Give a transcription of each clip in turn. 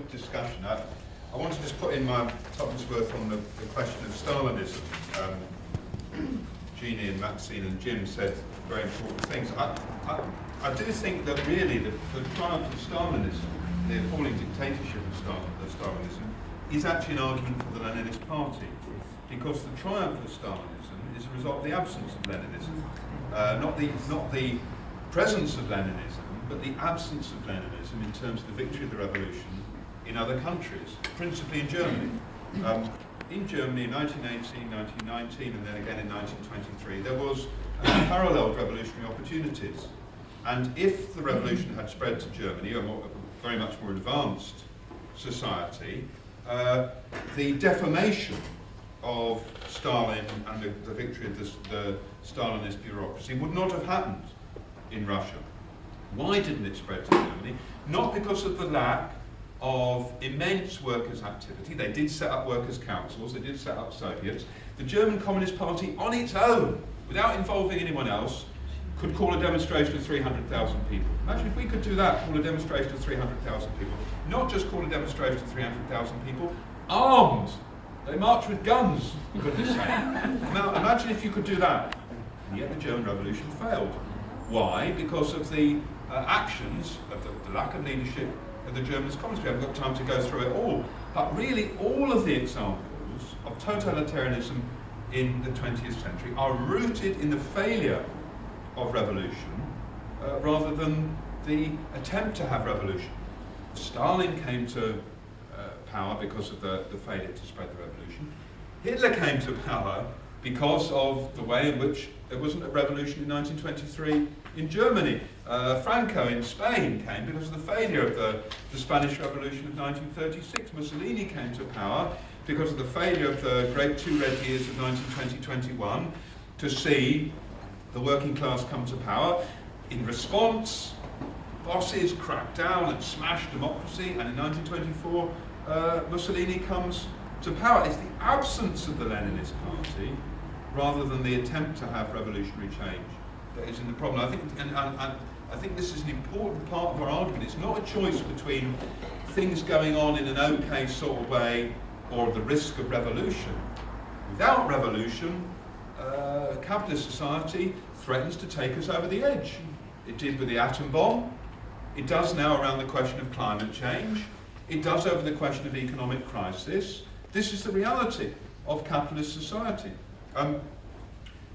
of discussion. I want to just put in my tuppence worth on the question of Stalinism. Jeannie and Maxine and Jim said very important things. I do think that really the triumph of Stalinism, the appalling dictatorship of Stalinism, is actually an argument for the Leninist party, because the triumph of Stalinism is a result of the absence of Leninism. Not the presence of Leninism, but the absence of Leninism in terms of the victory of the revolution in other countries, principally in Germany. In Germany in 1918, 1919, and then again in 1923, there was unparalleled revolutionary opportunities. And if the revolution had spread to Germany, a very much more advanced society, the defamation of Stalin and the victory of the Stalinist bureaucracy would not have happened in Russia. Why didn't it spread to Germany? Not because of the lack of immense workers' activity. They did set up workers' councils, they did set up Soviets. The German Communist Party on its own, without involving anyone else, could call a demonstration of 300,000 people. Imagine if we could do that, call a demonstration of 300,000 people. Not just call a demonstration of 300,000 people, armed. They march with guns, for goodness sake. Now, imagine if you could do that. And yet the German Revolution failed. Why? Because of the actions of the lack of leadership of the German Communists. We haven't got time to go through it all. But really, all of the examples of totalitarianism in the 20th century are rooted in the failure of revolution rather than the attempt to have revolution. Stalin came to power because of the failure to spread the revolution. Hitler came to power because of the way in which there wasn't a revolution in 1923 in Germany. Franco in Spain came because of the failure of the Spanish Revolution of 1936. Mussolini came to power because of the failure of the great two red years of 1920-21 to see the working class come to power. In response, bosses cracked down and smashed democracy, and in 1924 Mussolini comes to power. It's the absence of the Leninist party rather than the attempt to have revolutionary change that is in the problem. I think, and I think this is an important part of our argument. It's not a choice between things going on in an okay sort of way or the risk of revolution. Without revolution, capitalist society threatens to take us over the edge. It did with the atom bomb. It does now around the question of climate change. It does over the question of economic crisis. This is the reality of capitalist society.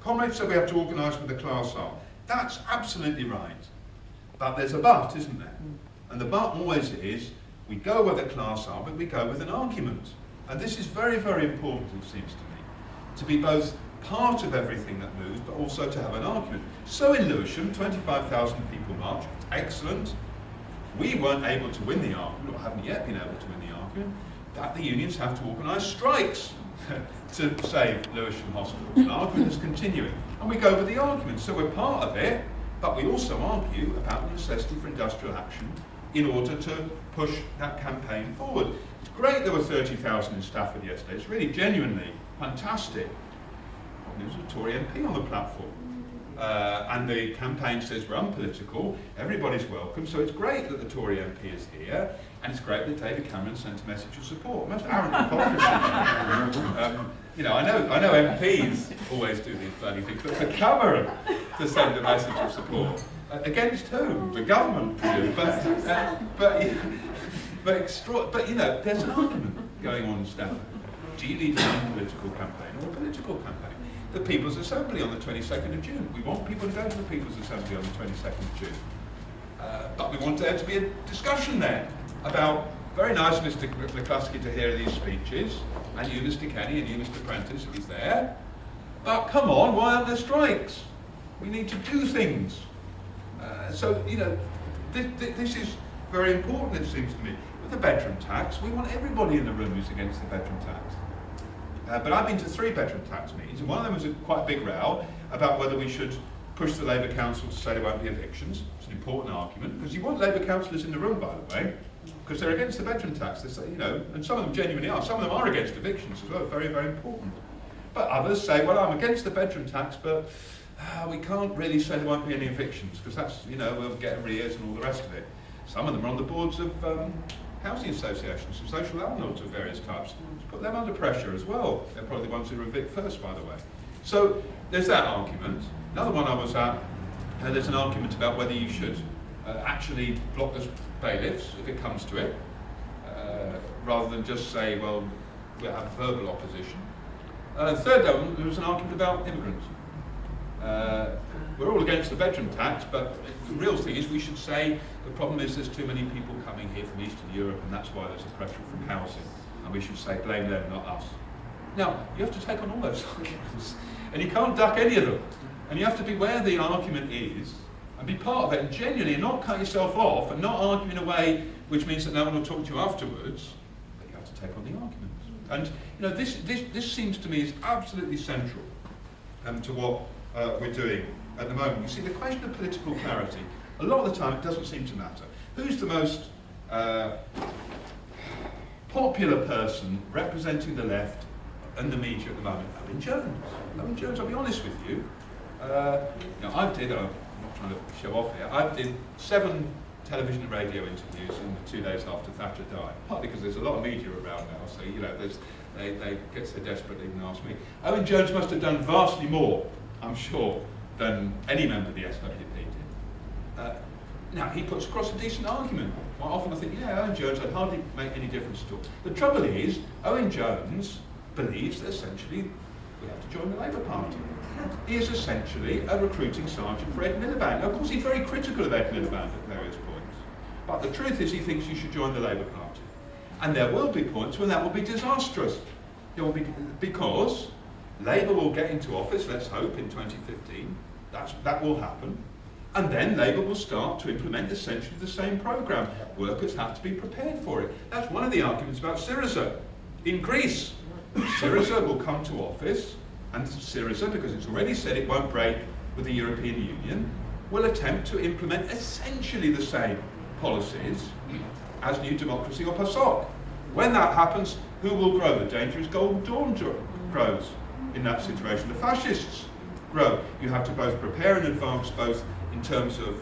Comrades said we have to organise with the class arm. That's absolutely right. But there's a but, isn't there? And the but always is, we go with a class arm, but we go with an argument. And this is very, very important, it seems to me, to be both part of everything that moves, but also to have an argument. So in Lewisham, 25,000 people marched. Excellent. We weren't able to win the argument, or haven't yet been able to win the argument, that the unions have to organise strikes to save Lewisham hospitals. The argument is continuing. And we go with the argument. So we're part of it, but we also argue about the necessity for industrial action in order to push that campaign forward. It's great there were 30,000 in Stafford yesterday. It's really genuinely fantastic. There was a Tory MP on the platform. And the campaign says we're unpolitical, everybody's welcome, so it's great that the Tory MP is here, and it's great that David Cameron sent a message of support. Most arrogant hypocrisy. You know, I know MPs always do these bloody things, but for Cameron to send a message of support, against whom? The government, but you know, there's an argument going on in Stafford. Do you need a non-political campaign or a political campaign? The People's Assembly on the 22nd of June. We want people to go to the People's Assembly on the 22nd of June. But we want there to be a discussion there about, very nice Mr. McCluskey to hear these speeches, and you Mr. Kenny and you Mr. Prentice, he's there. But come on, why aren't there strikes? We need to do things. So, you know, this is very important, it seems to me. With the bedroom tax, we want everybody in the room who's against the bedroom tax. But I've been to 3 bedroom tax meetings, and one of them was a quite big row about whether we should push the Labour Council to say there won't be evictions. It's an important argument, because you want Labour councillors in the room, by the way, because they're against the bedroom tax. They say, you know, and some of them genuinely are. Some of them are against evictions as well, very, very important. But others say, well, I'm against the bedroom tax, but we can't really say there won't be any evictions, because that's, you know, we'll get arrears and all the rest of it. Some of them are on the boards of housing associations, some social landlords of various types, to put them under pressure as well. They're probably the ones who evict first, by the way. So there's that argument. Another one I was at, there's an argument about whether you should actually block the bailiffs if it comes to it, rather than just say, well, we'll have verbal opposition. Third, there was an argument about immigrants. We're all against the bedroom tax, but the real thing is we should say the problem is there's too many people coming here from Eastern Europe, and that's why there's a pressure from housing. And we should say blame them, not us. Now, you have to take on all those arguments, and you can't duck any of them. And you have to be where the argument is, and be part of it, and genuinely not cut yourself off, and not argue in a way which means that no one will talk to you afterwards, but you have to take on the arguments. And you know, this seems to me is absolutely central to what we're doing at the moment. You see, the question of political clarity, a lot of the time it doesn't seem to matter. Who's the most popular person representing the left and the media at the moment? Owen Jones. Owen Jones, I'll be honest with you. I'm not trying to show off here, I did 7 television and radio interviews in the 2 days after Thatcher died, partly because there's a lot of media around now, so you know, they get so desperate they even ask me. Owen Jones must have done vastly more, I'm sure, than any member of the SWP did. Now, he puts across a decent argument. Quite often I think, yeah, Owen Jones, I'd hardly make any difference at all. The trouble is, Owen Jones believes that essentially we have to join the Labour Party. He is essentially a recruiting sergeant for Ed Miliband. Now, of course, he's very critical of Ed Miliband at various points. But the truth is he thinks you should join the Labour Party. And there will be points when that will be disastrous. It will be, because Labour will get into office, let's hope, in 2015. That will happen. And then Labour will start to implement essentially the same programme. Workers have to be prepared for it. That's one of the arguments about Syriza. In Greece, Syriza will come to office, and Syriza, because it's already said it won't break with the European Union, will attempt to implement essentially the same policies as New Democracy or PASOK. When that happens, who will grow? The danger is Golden Dawn grows in that situation. The fascists grow. You have to both prepare in advance, both in terms of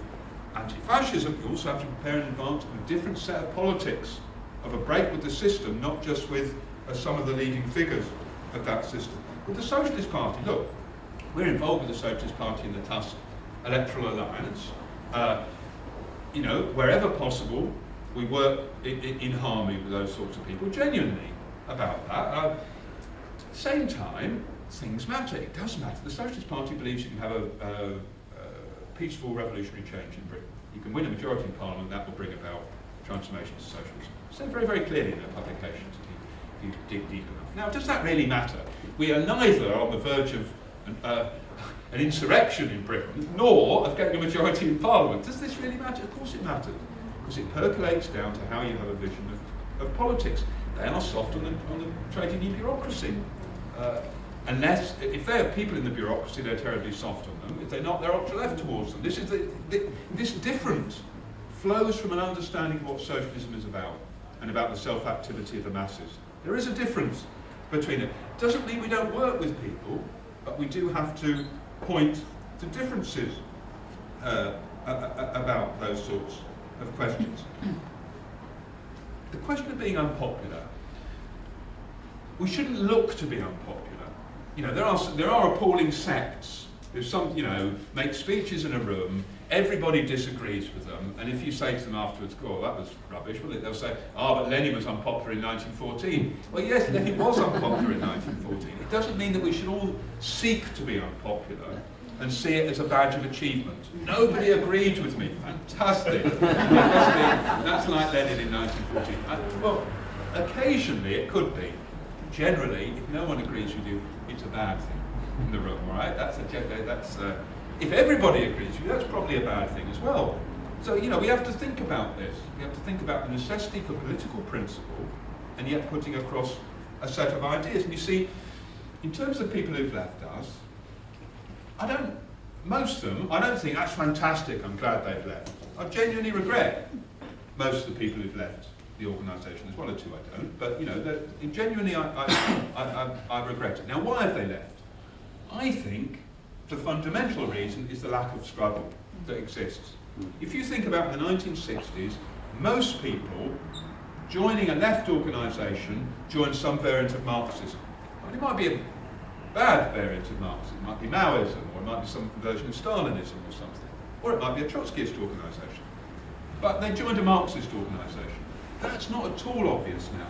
anti-fascism, you also have to prepare in advance a different set of politics, of a break with the system, not just with some of the leading figures of that system. With the Socialist Party, look, we're involved with the Socialist Party in the Tusk electoral alliance. You know, wherever possible, we work in harmony with those sorts of people, genuinely about that. At the same time, things matter. It does matter. The Socialist Party believes you can have a peaceful revolutionary change in Britain. You can win a majority in Parliament, that will bring about transformation to socialism. Said very, very clearly in their publications if you dig deep enough. Now, does that really matter? We are neither on the verge of an insurrection in Britain, nor of getting a majority in Parliament. Does this really matter? Of course it matters, because it percolates down to how you have a vision of politics. They are soft on the trade union bureaucracy. Unless, if they have people in the bureaucracy, they're terribly soft on them. If they're not, they're ultra-left towards them. This difference flows from an understanding of what socialism is about, and about the self-activity of the masses. There is a difference between it. Doesn't mean we don't work with people, but we do have to point to differences about those sorts of questions. The question of being unpopular, we shouldn't look to be unpopular. You know, there are appalling sects who make speeches in a room, everybody disagrees with them, and if you say to them afterwards, oh, that was rubbish, well, they'll say, but Lenin was unpopular in 1914. Well, yes, Lenin was unpopular in 1914. It doesn't mean that we should all seek to be unpopular and see it as a badge of achievement. Nobody agreed with me. Fantastic. That's like Lenin in 1914. Well, occasionally it could be. Generally, if no one agrees with you, it's a bad thing in the room, all right? If everybody agrees with you, that's probably a bad thing as well. So, you know, we have to think about this. We have to think about the necessity for political principle, and yet putting across a set of ideas. And you see, in terms of people who've left us, most of them, I don't think that's fantastic, I'm glad they've left. I genuinely regret most of the people who've left the organisation. There's one or two I don't, but you know, genuinely I regret it. Now, why have they left? I think the fundamental reason is the lack of struggle that exists. If you think about the 1960s, most people joining a left organisation joins some variant of Marxism. I mean, it might be a bad variant of Marxism, it might be Maoism, or it might be some version of Stalinism or something, or it might be a Trotskyist organisation. But they joined a Marxist organisation. That's not at all obvious now.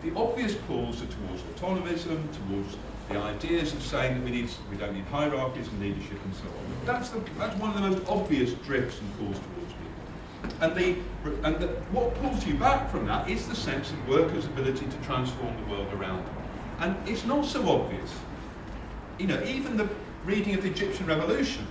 The obvious pulls are towards autonomism, towards the ideas of saying that we don't need hierarchies and leadership and so on. That's one of the most obvious drifts and pulls towards people. And what pulls you back from that is the sense of workers' ability to transform the world around them. And it's not so obvious. You know, even the reading of the Egyptian Revolution.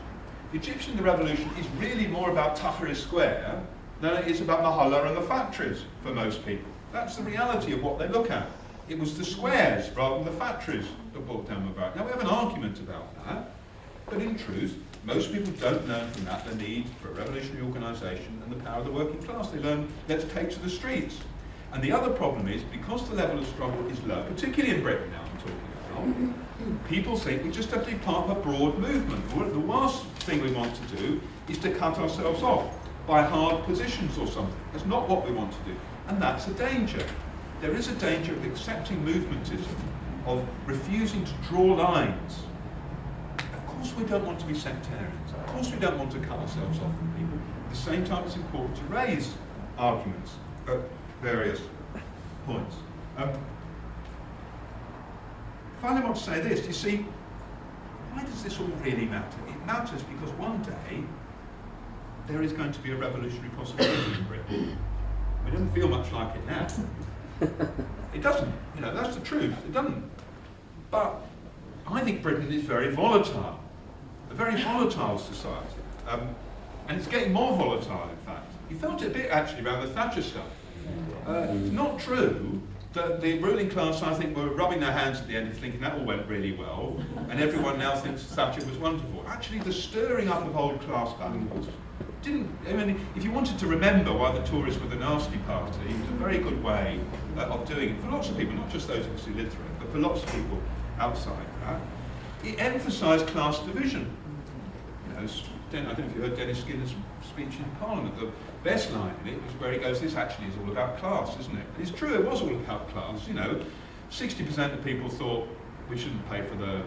The Egyptian Revolution is really more about Tahrir Square than it is about Mahalla and the factories for most people. That's the reality of what they look at. It was the squares rather than the factories that brought down Mubarak. Now we have an argument about that, but in truth, most people don't learn from that the need for a revolutionary organisation and the power of the working class. They learn, let's take to the streets. And the other problem is, because the level of struggle is low, particularly in Britain now I'm talking about, people think we just have to be part of a broad movement. The worst thing we want to do is to cut ourselves off by hard positions or something. That's not what we want to do. And that's a danger. There is a danger of accepting movementism, of refusing to draw lines. Of course we don't want to be sectarians. Of course we don't want to cut ourselves off from people. At the same time, it's important to raise arguments at various points. Finally, I want to say this. You see, why does this all really matter? It matters because one day there is going to be a revolutionary possibility in Britain. It doesn't feel much like it now. It doesn't, you know, that's the truth, it doesn't. But I think Britain is very volatile, a very volatile society. And it's getting more volatile, in fact. You felt it a bit, actually, around the Thatcher stuff. It's not true that the ruling class, I think, were rubbing their hands at the end of thinking that all went really well, and everyone now thinks Thatcher was wonderful. Actually, the stirring up of old class battles I mean, if you wanted to remember why the Tories were the nasty party, it was a very good way of doing it for lots of people, not just those of us who lived through it, but for lots of people outside that. It emphasised class division. You know, I don't know if you heard Dennis Skinner's speech in Parliament. The best line in it was where he goes, "This actually is all about class, isn't it?" And it's true, it was all about class. You know, 60% of people thought we shouldn't pay for the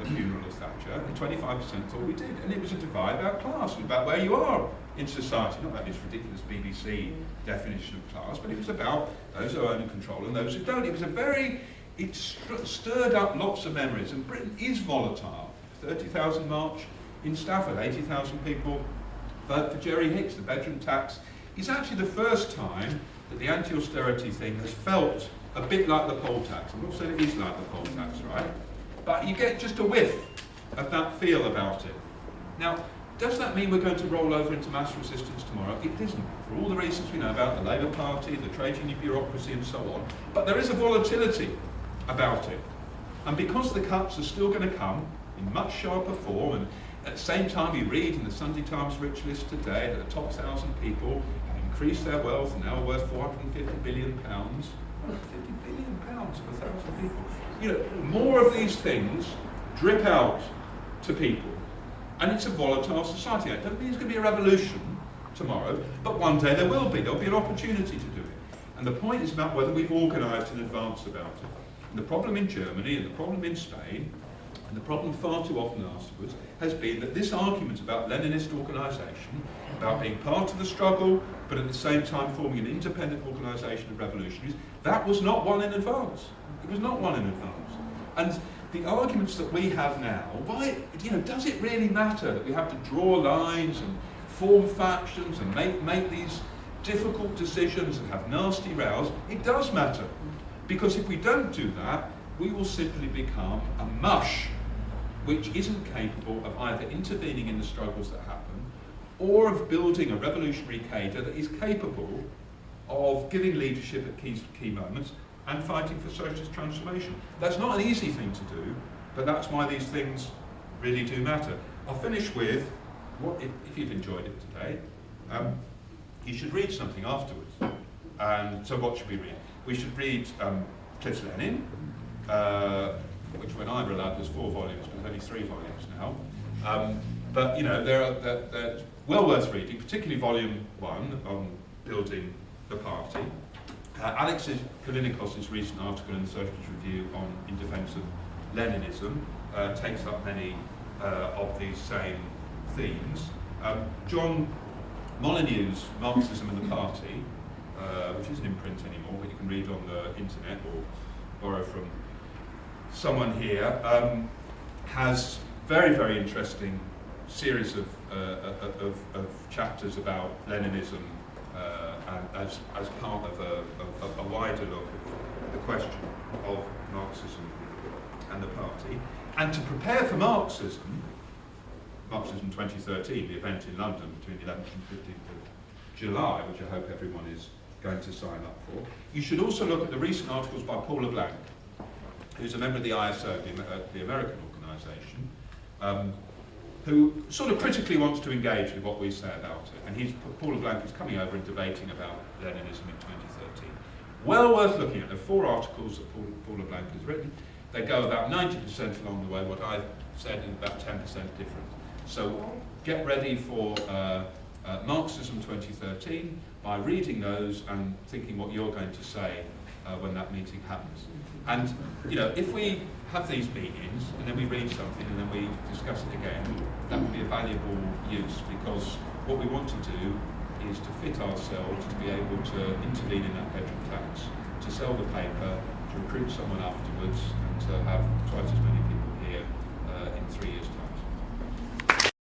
funeral of Thatcher, and 25% thought we did. And it was a divide about class, about where you are in society. Not about this ridiculous BBC definition of class, but it was about those who own and control and those who don't. It stirred up lots of memories, and Britain is volatile. 30,000 march in Stafford, 80,000 people vote for Jerry Hicks. The bedroom tax is actually the first time that the anti-austerity thing has felt a bit like the poll tax. I'm not saying it is like the poll tax, right? But you get just a whiff of that feel about it. Now, does that mean we're going to roll over into mass resistance tomorrow? It isn't, for all the reasons we know about the Labour Party, the trade union bureaucracy and so on. But there is a volatility about it. And because the cuts are still going to come in much sharper form, and at the same time you read in the Sunday Times Rich List today that the top 1,000 people have increased their wealth and now are worth £450 billion. £450 billion for 1,000 people. You know, more of these things drip out to people, and it's a volatile society. It doesn't mean it's going to be a revolution tomorrow, but one day there will be. There'll be an opportunity to do it. And the point is about whether we've organised in advance about it. And the problem in Germany, and the problem in Spain, and the problem far too often afterwards, has been that this argument about Leninist organisation, about being part of the struggle, but at the same time forming an independent organisation of revolutionaries, that was not won in advance. It was not won in advance. And the arguments that we have now, why, you know, does it really matter that we have to draw lines and form factions and make these difficult decisions and have nasty rows? It does matter. Because if we don't do that, we will simply become a mush which isn't capable of either intervening in the struggles that happen or of building a revolutionary cadre that is capable of giving leadership at key moments and fighting for socialist transformation. That's not an easy thing to do, but that's why these things really do matter. I'll finish with, if you've enjoyed it today, you should read something afterwards. And so what should we read? We should read Cliff's Lenin, which when I read out there's 4 volumes, but there's only 3 volumes now. But you know, they're well worth reading, particularly volume 1 on building the party. Alexis Kalinikos' recent article in the Socialist Review in defence of Leninism takes up many of these same themes. John Molyneux's Marxism and the Party, which isn't in print anymore, but you can read on the internet or borrow from someone here, has very, very interesting series of chapters about Leninism and as part of a wider look at the question of Marxism and the party. And to prepare for Marxism 2013, the event in London between the 11th and 15th of July, which I hope everyone is going to sign up for, you should also look at the recent articles by Paul LeBlanc, who's a member of the ISO, the American organisation, who sort of critically wants to engage with what we say about it. And Paul LeBlanc is coming over and debating about Leninism in 2013. Well worth looking at. There are 4 articles that Paul LeBlanc has written. They go about 90% along the way, what I've said, and about 10% different. So get ready for Marxism 2013 by reading those and thinking what you're going to say when that meeting happens. And if we have these meetings and then we read something and then we discuss it again, that would be a valuable use, because what we want to do is to fit ourselves to be able to intervene in that petrol tax, to sell the paper, to recruit someone afterwards, and to have twice as many people here in 3 years.